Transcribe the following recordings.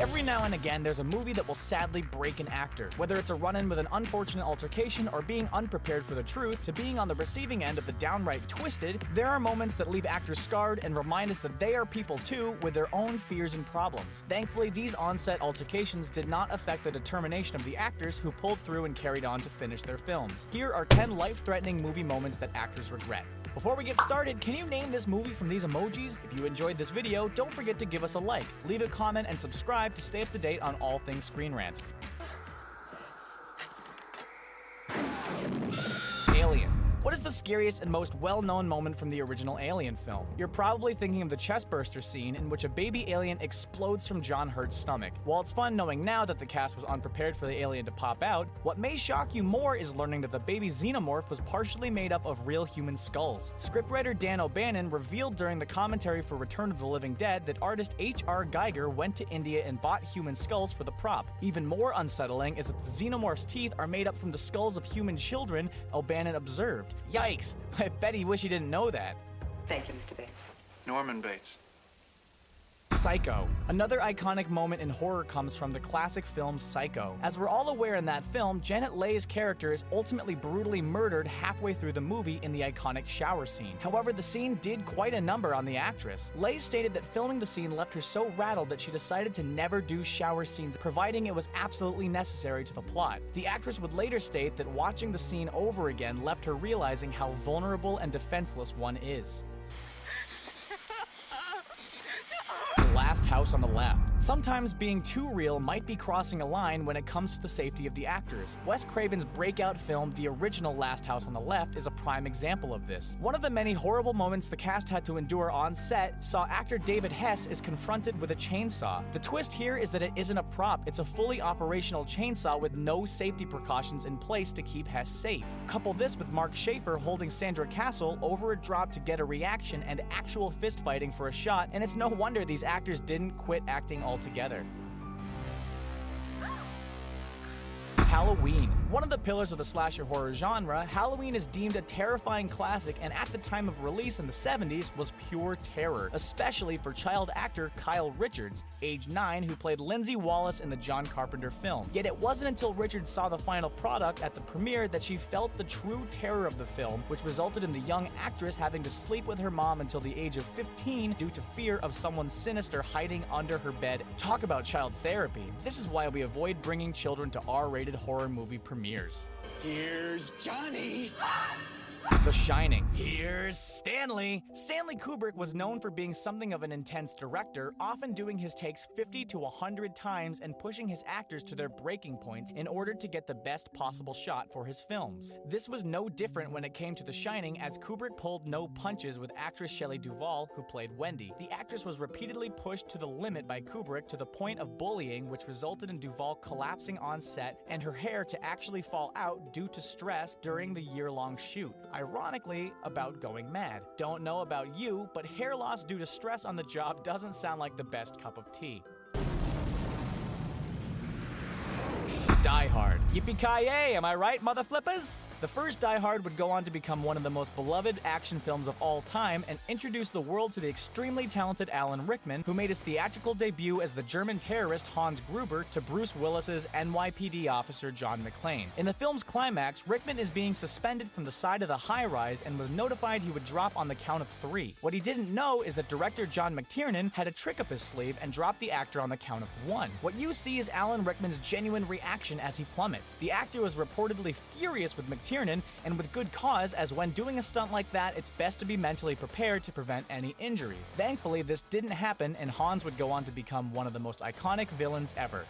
Every now and again, there's a movie that will sadly break an actor. Whether it's a run-in with an unfortunate altercation or being unprepared for the truth to being on the receiving end of the downright twisted, there are moments that leave actors scarred and remind us that they are people too with their own fears and problems. Thankfully, these on-set altercations did not affect the determination of the actors who pulled through and carried on to finish their films. Here are 10 life-threatening movie moments that actors regret. Before we get started, can you name this movie from these emojis? If you enjoyed this video, don't forget to give us a like, leave a comment, and subscribe to stay up to date on all things Screen Rant. Alien. What is the scariest and most well-known moment from the original Alien film? You're probably thinking of the chestburster scene in which a baby alien explodes from John Hurt's stomach. While it's fun knowing now that the cast was unprepared for the alien to pop out, what may shock you more is learning that the baby xenomorph was partially made up of real human skulls. Scriptwriter Dan O'Bannon revealed during the commentary for Return of the Living Dead that artist H.R. Geiger went to India and bought human skulls for the prop. Even more unsettling is that the xenomorph's teeth are made up from the skulls of human children, O'Bannon observed. Yikes! I bet he wish he didn't know that. Thank you, Mr. Bates. Norman Bates. Psycho. Another iconic moment in horror comes from the classic film Psycho. As we're all aware in that film, Janet Leigh's character is ultimately brutally murdered halfway through the movie in the iconic shower scene. However, the scene did quite a number on the actress. Leigh stated that filming the scene left her so rattled that she decided to never do shower scenes, providing it was absolutely necessary to the plot. The actress would later state that watching the scene over again left her realizing how vulnerable and defenseless one is. Last House on the Left. Sometimes being too real might be crossing a line when it comes to the safety of the actors. Wes Craven's breakout film, the original Last House on the Left, is a prime example of this. One of the many horrible moments the cast had to endure on set saw actor David Hess is confronted with a chainsaw. The twist here is that it isn't a prop, it's a fully operational chainsaw with no safety precautions in place to keep Hess safe. Couple this with Mark Schaefer holding Sandra Castle over a drop to get a reaction and actual fist fighting for a shot, and it's no wonder these actors didn't quit acting altogether. Halloween. One of the pillars of the slasher horror genre, Halloween is deemed a terrifying classic and at the time of release in the 70s was pure terror, especially for child actor Kyle Richards, age 9, who played Lindsay Wallace in the John Carpenter film. Yet it wasn't until Richards saw the final product at the premiere that she felt the true terror of the film, which resulted in the young actress having to sleep with her mom until the age of 15 due to fear of someone sinister hiding under her bed. Talk about child therapy. This is why we avoid bringing children to R-rated horror movie premieres. Here's Johnny! The Shining. Here's Stanley. Stanley Kubrick was known for being something of an intense director, often doing his takes 50 to 100 times and pushing his actors to their breaking points in order to get the best possible shot for his films. This was no different when it came to The Shining, as Kubrick pulled no punches with actress Shelley Duvall, who played Wendy. The actress was repeatedly pushed to the limit by Kubrick to the point of bullying, which resulted in Duvall collapsing on set and her hair to actually fall out due to stress during the year-long shoot. Ironically, about going mad. Don't know about you, but hair loss due to stress on the job doesn't sound like the best cup of tea. Die Hard. Yippee-ki-yay, am I right, mother flippers? The first Die Hard would go on to become one of the most beloved action films of all time and introduce the world to the extremely talented Alan Rickman, who made his theatrical debut as the German terrorist Hans Gruber to Bruce Willis's NYPD officer John McClane. In the film's climax, Rickman is being suspended from the side of the high-rise and was notified he would drop on the count of 3. What he didn't know is that director John McTiernan had a trick up his sleeve and dropped the actor on the count of 1. What you see is Alan Rickman's genuine reaction as he plummets. The actor was reportedly furious with McTiernan, and with good cause, as when doing a stunt like that, it's best to be mentally prepared to prevent any injuries. Thankfully, this didn't happen, and Hans would go on to become one of the most iconic villains ever.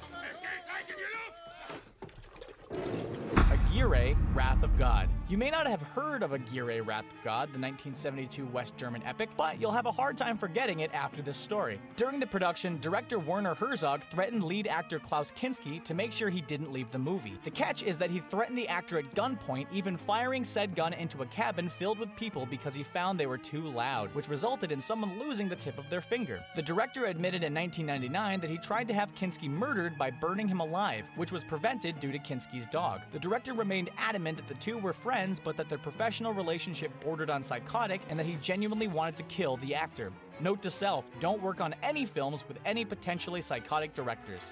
Aguirre, Wrath of God. You may not have heard of Aguirre, Wrath of God, the 1972 West German epic, but you'll have a hard time forgetting it after this story. During the production, director Werner Herzog threatened lead actor Klaus Kinski to make sure he didn't leave the movie. The catch is that he threatened the actor at gunpoint, even firing said gun into a cabin filled with people because he found they were too loud, which resulted in someone losing the tip of their finger. The director admitted in 1999 that he tried to have Kinski murdered by burning him alive, which was prevented due to Kinski's dog. The director remained adamant that the two were friends friends, but that their professional relationship bordered on psychotic and that he genuinely wanted to kill the actor. Note to self, don't work on any films with any potentially psychotic directors.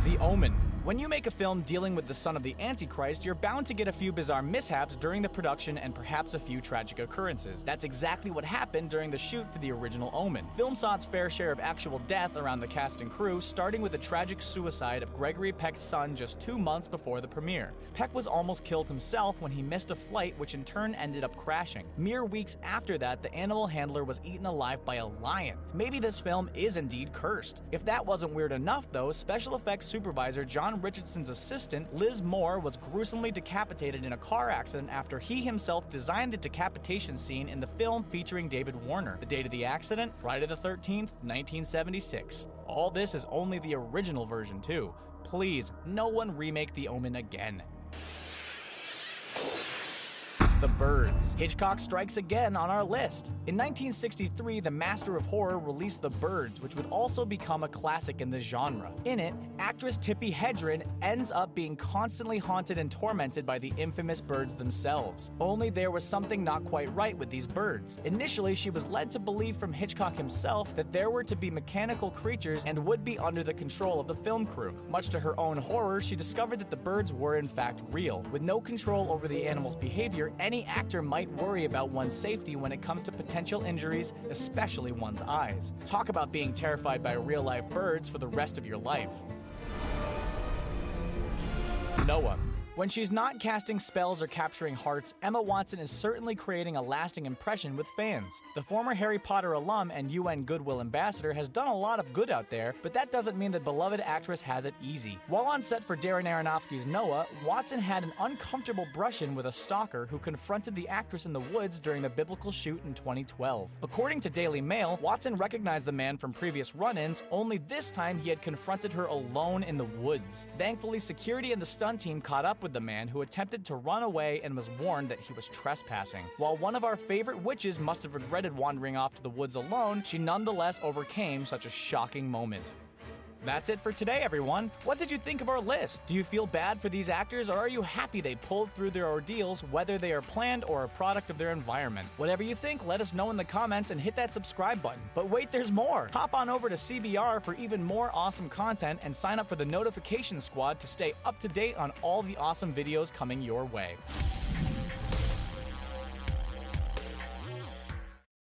The Omen. When you make a film dealing with the son of the Antichrist, you're bound to get a few bizarre mishaps during the production and perhaps a few tragic occurrences. That's exactly what happened during the shoot for the original Omen. Film saw its fair share of actual death around the cast and crew, starting with the tragic suicide of Gregory Peck's son just 2 months before the premiere. Peck was almost killed himself when he missed a flight, which in turn ended up crashing. Mere weeks after that, the animal handler was eaten alive by a lion. Maybe this film is indeed cursed. If that wasn't weird enough though, special effects supervisor John Richardson's assistant, Liz Moore, was gruesomely decapitated in a car accident after he himself designed the decapitation scene in the film featuring David Warner. The date of the accident? Friday the 13th, 1976. All this is only the original version too. Please, no one remake The Omen again. The Birds. Hitchcock strikes again on our list. In 1963, the master of horror released The Birds, which would also become a classic in the genre. In it, actress Tippi Hedren ends up being constantly haunted and tormented by the infamous birds themselves. Only there was something not quite right with these birds. Initially, she was led to believe from Hitchcock himself that there were to be mechanical creatures and would be under the control of the film crew. Much to her own horror, she discovered that the birds were in fact real. With no control over the animal's behavior, any actor might worry about one's safety when it comes to potential injuries, especially one's eyes. Talk about being terrified by real-life birds for the rest of your life. Noah. When she's not casting spells or capturing hearts, Emma Watson is certainly creating a lasting impression with fans. The former Harry Potter alum and UN Goodwill ambassador has done a lot of good out there, but that doesn't mean the beloved actress has it easy. While on set for Darren Aronofsky's Noah, Watson had an uncomfortable brush-in with a stalker who confronted the actress in the woods during the biblical shoot in 2012. According to Daily Mail, Watson recognized the man from previous run-ins, only this time he had confronted her alone in the woods. Thankfully, security and the stunt team caught up with the man, who attempted to run away and was warned that he was trespassing. While one of our favorite witches must have regretted wandering off to the woods alone, she nonetheless overcame such a shocking moment. That's it for today, everyone. What did you think of our list? Do you feel bad for these actors, or are you happy they pulled through their ordeals, whether they are planned or a product of their environment? Whatever you think, let us know in the comments and hit that subscribe button. But wait, there's more! Hop on over to CBR for even more awesome content and sign up for the notification squad to stay up to date on all the awesome videos coming your way.